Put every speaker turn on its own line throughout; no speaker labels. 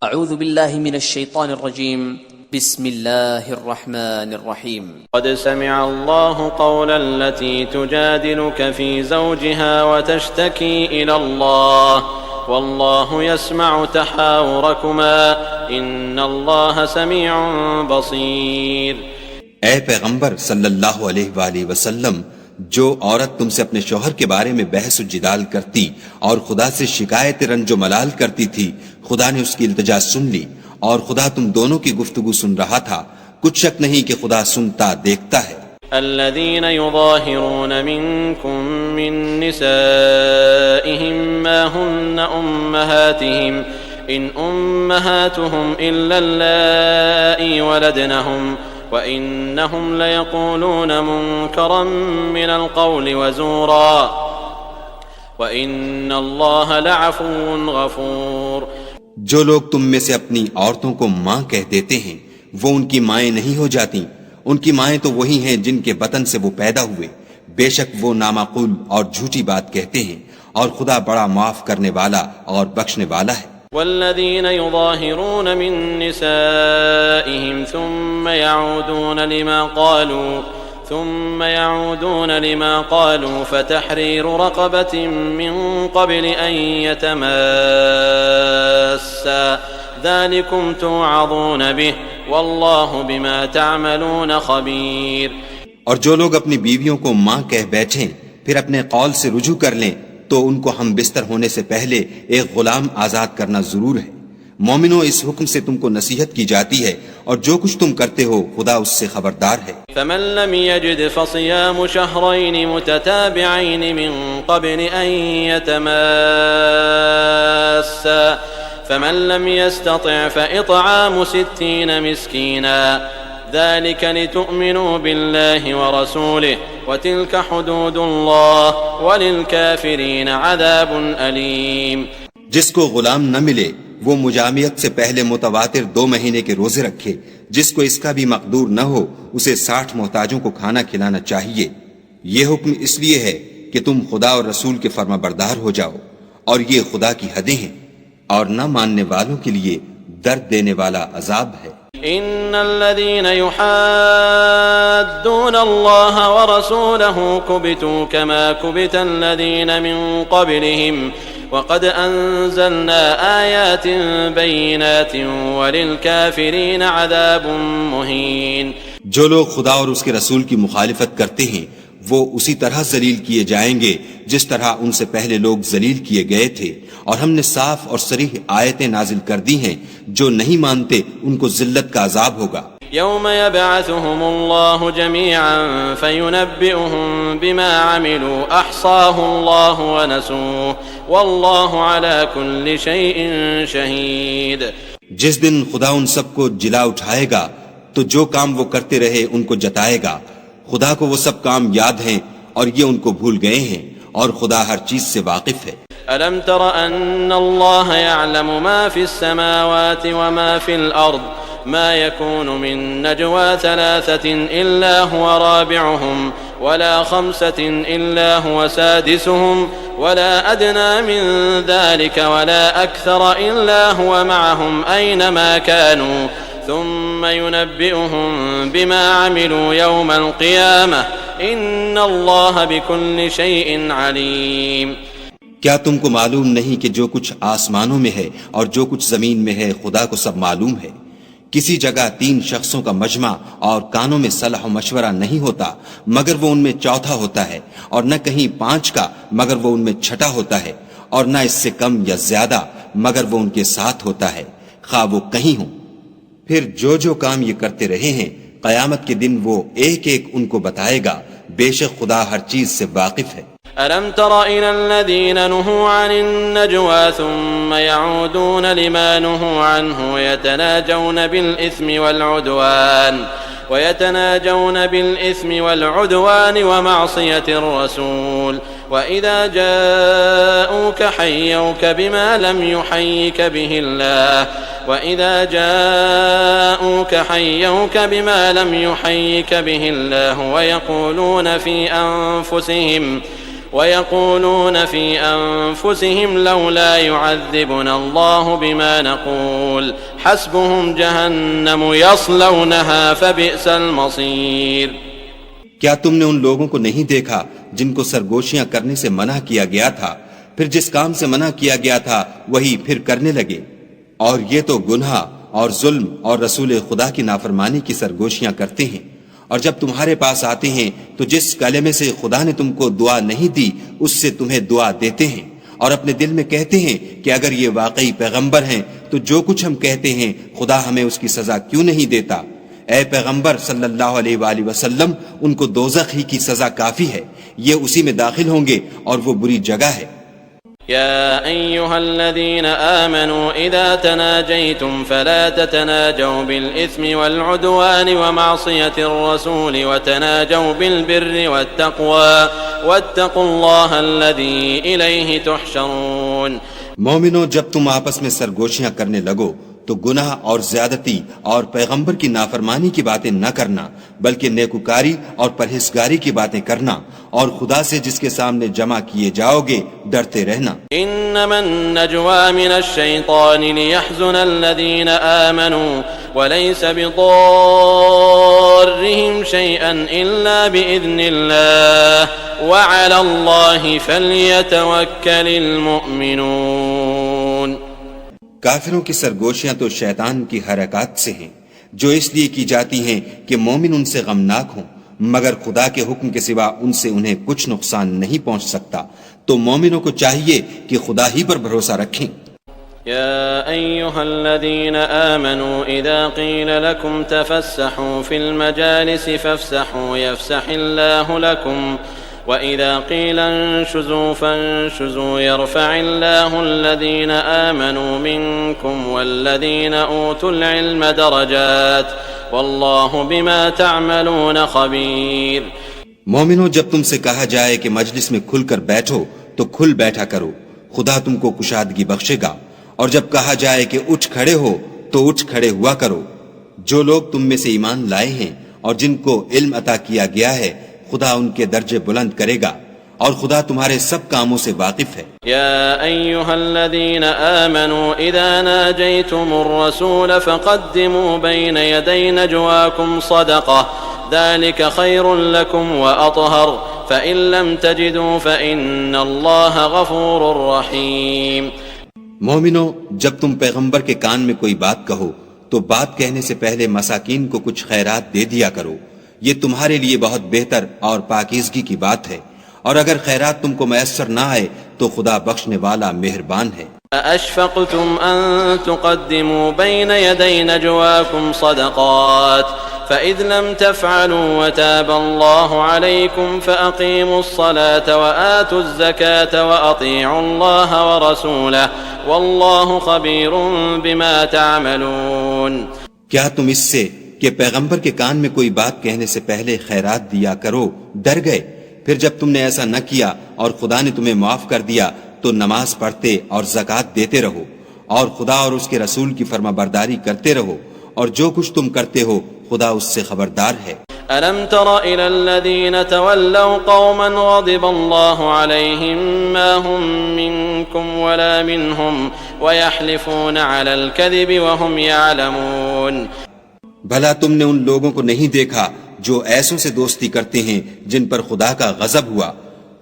اعوذ باللہ من الشیطان الرجیم بسم اللہ الرحمن الرحیم
قد سمع الله قول التي تجادلك في زوجها وتشتكي إلى الله والله يسمع تحاوركما إن الله سميع بصير۔
اے پیغمبر صلی اللہ علیہ وآلہ وسلم، جو عورت تم سے اپنے شوہر کے بارے میں بحث و جدال کرتی اور خدا سے شکایت رنج و ملال کرتی تھی، خدا نے اس کی التجا سن لی اور خدا تم دونوں کی گفتگو سن رہا تھا۔ کچھ شک نہیں کہ خدا سنتا دیکھتا ہے۔
الذين يظاهرون منكم من نسائهم ما هن أمهاتهم إن أمهاتهم إلا اللائي ولدنهم وَإِنَّهُمْ لَيَقُولُونَ مُنكَرًا مِّنَ الْقَوْلِ وَزُورًا وَإِنَّ اللَّهَ لَعَفُوٌّ غَفُورٌ۔
جو لوگ تم میں سے اپنی عورتوں کو ماں کہہ دیتے ہیں وہ ان کی مائیں نہیں ہو جاتی، ان کی مائیں تو وہی ہیں جن کے بطن سے وہ پیدا ہوئے، بے شک وہ نامعقول اور جھوٹی بات کہتے ہیں، اور خدا بڑا معاف کرنے والا اور بخشنے والا ہے۔
والذين يظاهرون من نسائهم ثم يعودون لما قالوا فتحرير رقبة من قبل أن يتماسا ذلكم توعظون به والله بما تعملون خبير۔
اور جو لوگ اپنی بیویوں کو ماں کہہ بیٹھیں پھر اپنے قول سے رجوع کر لیں تو ان کو ہم بستر ہونے سے پہلے ایک غلام آزاد کرنا ضرور ہے۔ مومنوں، اس حکم سے تم کو نصیحت کی جاتی ہے اور جو کچھ تم کرتے ہو خدا اس سے خبردار ہے۔
فمن لم يجد فصيام شهرين متتابعين من قبل أن يتماسا فمن لم يستطع فإطعام 60 مسكينا ذلك لتؤمنوا بالله ورسوله وتلك حدود الله وللكافرين عذاب أليم۔
جس کو غلام نہ ملے وہ مجامعت سے پہلے متواتر 2 مہینے کے روزے رکھے، جس کو اس کا بھی مقدور نہ ہو اسے 60 محتاجوں کو کھانا کھلانا چاہیے۔ یہ حکم اس لیے ہے کہ تم خدا اور رسول کے فرما بردار ہو جاؤ، اور یہ خدا کی حدیں ہیں، اور نہ ماننے والوں کے لیے درد دینے والا عذاب ہے۔
ان الذين يحادون الله ورسوله كبتوا كما كبت الذين من قبلهم وقد انزلنا آيات بينات وللكافرين عذاب مهين۔
جو لوگ خدا اور اس کے رسول کی مخالفت کرتے ہیں وہ اسی طرح ذلیل کیے جائیں گے جس طرح ان سے پہلے لوگ ذلیل کیے گئے تھے، اور ہم نے صاف اور صریح آیتیں نازل کر دی ہیں، جو نہیں مانتے ان کو ذلت کا عذاب ہوگا۔
یوم یبعثهم اللہ جميعا فینبئهم بما عملوا احصاہ اللہ ونسوہ واللہ علی کل شیء شہید۔
جس دن خدا ان سب کو جلا اٹھائے گا تو جو کام وہ کرتے رہے ان کو جتائے گا، خدا کو وہ سب کام یاد ہیں اور یہ ان کو بھول گئے ہیں، اور خدا ہر چیز سے واقف ہے۔
ألم تر أن الله يعلم ما في السماوات وما في الأرض ما يكون من نجوى 3 إلا هو رابعهم ولا 5 إلا هو سادسهم ولا أدنى من ذلك ولا أكثر إلا هو معهم أينما كانوا ثم ينبئهم بما عملوا يوم القيامة إن الله بكل شيء عليم۔
کیا تم کو معلوم نہیں کہ جو کچھ آسمانوں میں ہے اور جو کچھ زمین میں ہے خدا کو سب معلوم ہے؟ کسی جگہ 3 شخصوں کا مجمع اور کانوں میں صلاح و مشورہ نہیں ہوتا مگر وہ ان میں چوتھا ہوتا ہے، اور نہ کہیں 5 کا مگر وہ ان میں چھٹا ہوتا ہے، اور نہ اس سے کم یا زیادہ مگر وہ ان کے ساتھ ہوتا ہے، خواہ وہ کہیں ہوں۔ پھر جو کام یہ کرتے رہے ہیں قیامت کے دن وہ ایک ایک ان کو بتائے گا، بے شک خدا ہر چیز سے واقف ہے۔
ألم تر إلى الذين نهوا عن النجوى ثم يعودون لما نهوا عنه ويتناجون بالإثم والعدوان ومعصية الرسول وإذا جاءوك حيوك بما لم يحيك به الله ويقولون في أنفسهم ويقولون في أنفسهم لولا يعذبنا الله بما نقول حسبهم جهنم يصلونها فبئس المصير.
کیا تم نے ان لوگوں کو نہیں دیکھا جن کو سرگوشیاں کرنے سے منع کیا گیا تھا، پھر جس کام سے منع کیا گیا تھا وہی پھر کرنے لگے؟ اور یہ تو گناہ اور ظلم اور رسول خدا کی نافرمانی کی سرگوشیاں کرتے ہیں. اور جب تمہارے پاس آتے ہیں تو جس کلمے سے خدا نے تم کو دعا نہیں دی اس سے تمہیں دعا دیتے ہیں، اور اپنے دل میں کہتے ہیں کہ اگر یہ واقعی پیغمبر ہیں تو جو کچھ ہم کہتے ہیں خدا ہمیں اس کی سزا کیوں نہیں دیتا؟ اے پیغمبر صلی اللہ علیہ وآلہ وسلم، ان کو دوزخ ہی کی سزا کافی ہے، یہ اسی میں داخل ہوں گے اور وہ بری جگہ ہے.
يا أيها الذين آمنوا إذا تناجيتم فلا تتناجوا بالإثم والعدوان ومعصية الرسول وتناجوا بالبر والتقوى واتقوا الله الذي إليه تحشرون.
مومنو، جب تم آپس میں سرگوشیاں کرنے لگو تو گناہ اور زیادتی اور پیغمبر کی نافرمانی کی باتیں نہ کرنا، بلکہ نیکوکاری اور پرہیزگاری کی باتیں کرنا، اور خدا سے جس کے سامنے جمع کیے جاؤ گے ڈرتے رہنا.
انما النجوى من الشيطان ليحزن الذين آمنوا وليس بضارهم شيئا إلا بإذن الله وعلى الله فليتوكل المؤمنون.
کافروں کی سرگوشیاں تو شیطان کی حرکات سے ہیں جو اس لیے کی جاتی ہیں کہ مومن ان سے غمناک ہوں، مگر خدا کے حکم کے سوا ان سے انہیں کچھ نقصان نہیں پہنچ سکتا. تو مومنوں کو چاہیے کہ خدا ہی پر بھروسہ رکھیں.
يا أيها الذين آمنوا إذا قيل لكم تفسحوا في المجالس فافسحوا يفسح الله لكم وَإِذَا قِيلَ انشُزُوا فَانشُزُوا يَرْفَعِ اللَّهُ الَّذِينَ آمَنُوا مِنكُمْ وَالَّذِينَ أُوتُوا الْعِلْمَ دَرَجَاتٍ وَاللَّهُ بِمَا تَعْمَلُونَ خَبِيرٌ.
مومنو، جب تم سے کہا جائے کہ مجلس میں کھل کر بیٹھو تو کھل بیٹھا کرو، خدا تم کو کشادگی بخشے گا. اور جب کہا جائے کہ اٹھ کھڑے ہو تو اٹھ کھڑے ہوا کرو. جو لوگ تم میں سے ایمان لائے ہیں اور جن کو علم عطا کیا گیا ہے، خدا ان کے درجے بلند کرے گا، اور خدا تمہارے سب کاموں سے واقف ہے.
يا أيها الذين آمنوا إذا ناجيتم الرسول فقدموا بين يدي نجواكم صدقة ذلك خير لكم وأطهر فإن لم تجدوا فإن الله غفور رحيم.
مومنو، جب تم پیغمبر کے کان میں کوئی بات کہو تو بات کہنے سے پہلے مساکین کو کچھ خیرات دے دیا کرو، یہ تمہارے لیے بہت بہتر اور پاکیزگی کی بات ہے. اور اگر خیرات تم کو میسر نہ آئے تو خدا بخشنے والا مہربان ہے.
أَأَشْفَقْتُمْ أَن تُقَدِّمُوا بَيْنَ يَدَيْ نَجْوَاكُمْ صَدَقَاتٍ فَإِذْ لَمْ تَفْعَلُوا وَتَابَ اللَّهُ عَلَيْكُمْ فَأَقِيمُوا الصَّلَاةَ وَآتُوا الزَّكَاةَ وَأَطِيعُوا اللَّهَ وَرَسُولَهُ وَاللَّهُ خَبِيرٌ بِمَا تَعْمَلُونَ.
کیا تم اس سے کہ پیغمبر کے کان میں کوئی بات کہنے سے پہلے خیرات دیا کرو ڈر گئے؟ پھر جب تم نے ایسا نہ کیا اور خدا نے تمہیں معاف کر دیا تو نماز پڑھتے اور زکوٰۃ دیتے رہو، اور خدا اور اس کے رسول کی فرما برداری کرتے رہو، اور جو کچھ تم کرتے ہو خدا اس سے خبردار ہے.
أَلَمْ تَرَ إِلَى الَّذِينَ تَوَلَّوْا قَوْمًا غَضِبَ اللَّهُ عَلَيْهِمْ مَا هُمْ مِنكُمْ وَلَا مِنْهُمْ وَيَحْلِفُونَ عَلَى الْكَذِبِ وَهُمْ يَعْلَمُونَ.
بھلا تم نے ان لوگوں کو نہیں دیکھا جو ایسوں سے دوستی کرتے ہیں جن پر خدا کا غضب ہوا،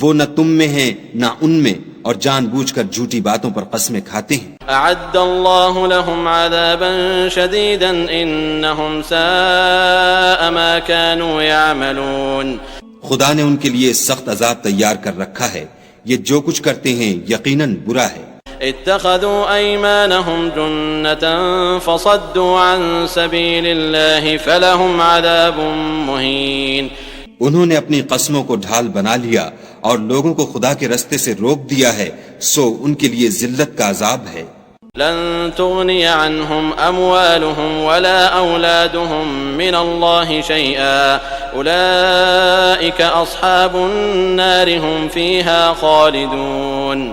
وہ نہ تم میں ہیں نہ ان میں، اور جان بوجھ کر جھوٹی باتوں پر قسمیں کھاتے ہیں.
أعد الله لهم عذابا شديدا إنهم ساء ما كانوا يعملون.
خدا نے ان کے لیے سخت عذاب تیار کر رکھا ہے، یہ جو کچھ کرتے ہیں یقیناً برا ہے.
اتخذوا أيمانهم جنة فصدوا عن سبيل الله فلهم عذاب مهين.
انہوں نے اپنی قسموں کو ڈھال بنا لیا اور لوگوں کو خدا کے رستے سے روک دیا ہے، سو ان کے لیے ذلت کا عذاب ہے.
لن تغني عنهم أموالهم ولا أولادهم من الله شيئا أولئك أصحاب النار هم فيها خالدون.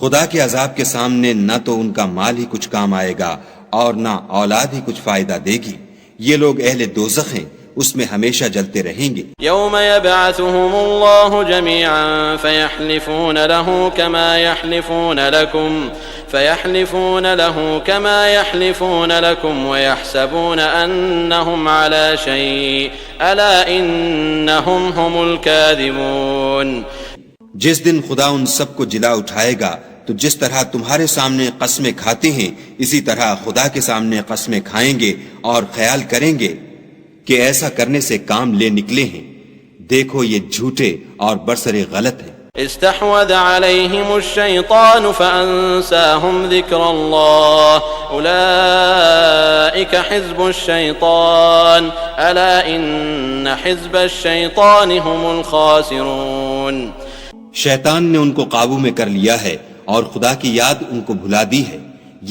خدا کے عذاب کے سامنے نہ تو ان کا مال ہی کچھ کام آئے گا اور نہ اولاد ہی کچھ فائدہ دے گی. یہ لوگ اہل دوزخ ہیں، اس میں ہمیشہ جلتے رہیں گے۔
يوم يبعثهم الله جميعا فيحلفون له كما يحلفون لكم ويحسبون أنهم على شيء ألا إنهم هم الكاذبون۔
جس دن خدا ان سب کو جلا اٹھائے گا تو جس طرح تمہارے سامنے قسمیں کھاتے ہیں اسی طرح خدا کے سامنے قسمیں کھائیں گے اور خیال کریں گے کہ ایسا کرنے سے کام لے نکلے ہیں، دیکھو یہ جھوٹے اور برسرے غلط ہیں۔
استحوذ عليهم الشيطان فأنساهم ذكر الله أولئك حزب الشيطان ألا إن حزب الشيطان هم الخاسرون۔
شیطان نے ان کو قابو میں کر لیا ہے اور خدا کی یاد ان کو بھلا دی ہے،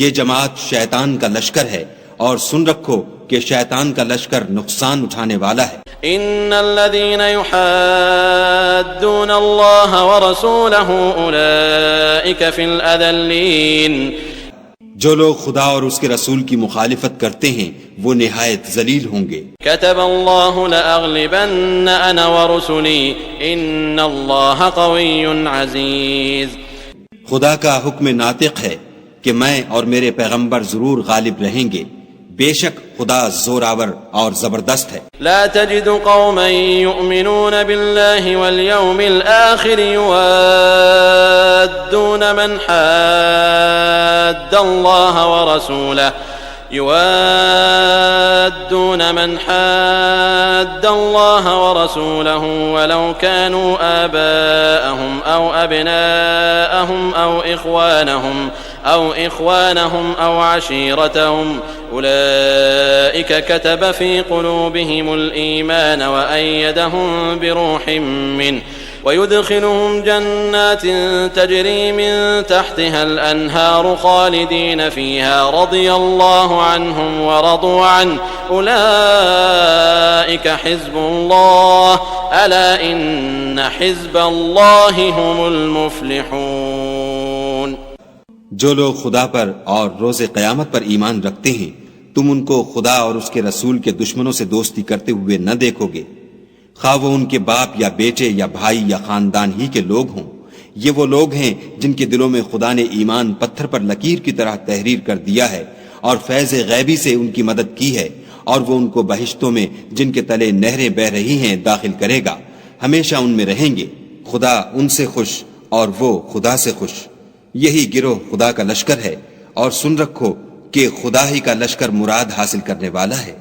یہ جماعت شیطان کا لشکر ہے، اور سن رکھو کہ شیطان کا لشکر نقصان اٹھانے والا ہے۔
ان الذين يحادون الله ورسوله اولئك في الاذلين۔
جو لوگ خدا اور اس کے رسول کی مخالفت کرتے ہیں وہ نہایت ذلیل ہوں گے۔
كتب الله لأغلبن انا ورسلي ان الله قوي عزيز۔
خدا کا حکم ناطق ہے کہ میں اور میرے پیغمبر ضرور غالب رہیں گے، بے شک خدا زوراور اور زبردست ہے۔
لا تجد قوما يؤمنون بالله واليوم الآخر يوادون من حاد الله ورسوله ولو كانوا آباءهم أو أبناءهم أو إخوانهم أو عشيرتهم أولئك كتب في قلوبهم الإيمان وأيدهم بروح منه ويدخلهم جنات تجري من تحتها الأنهار خالدين فيها رضي الله عنهم ورضوا عنه أولئك حزب الله ألا إن حزب الله هم المفلحون۔
جو لوگ خدا پر اور روز قیامت پر ایمان رکھتے ہیں تم ان کو خدا اور اس کے رسول کے دشمنوں سے دوستی کرتے ہوئے نہ دیکھو گے، خواہ وہ ان کے باپ یا بیٹے یا بھائی یا خاندان ہی کے لوگ ہوں۔ یہ وہ لوگ ہیں جن کے دلوں میں خدا نے ایمان پتھر پر لکیر کی طرح تحریر کر دیا ہے اور فیض غیبی سے ان کی مدد کی ہے، اور وہ ان کو بہشتوں میں جن کے تلے نہریں بہ رہی ہیں داخل کرے گا، ہمیشہ ان میں رہیں گے، خدا ان سے خوش اور وہ خدا سے خوش۔ یہی گروہ خدا کا لشکر ہے، اور سن رکھو کہ خدا ہی کا لشکر مراد حاصل کرنے والا ہے۔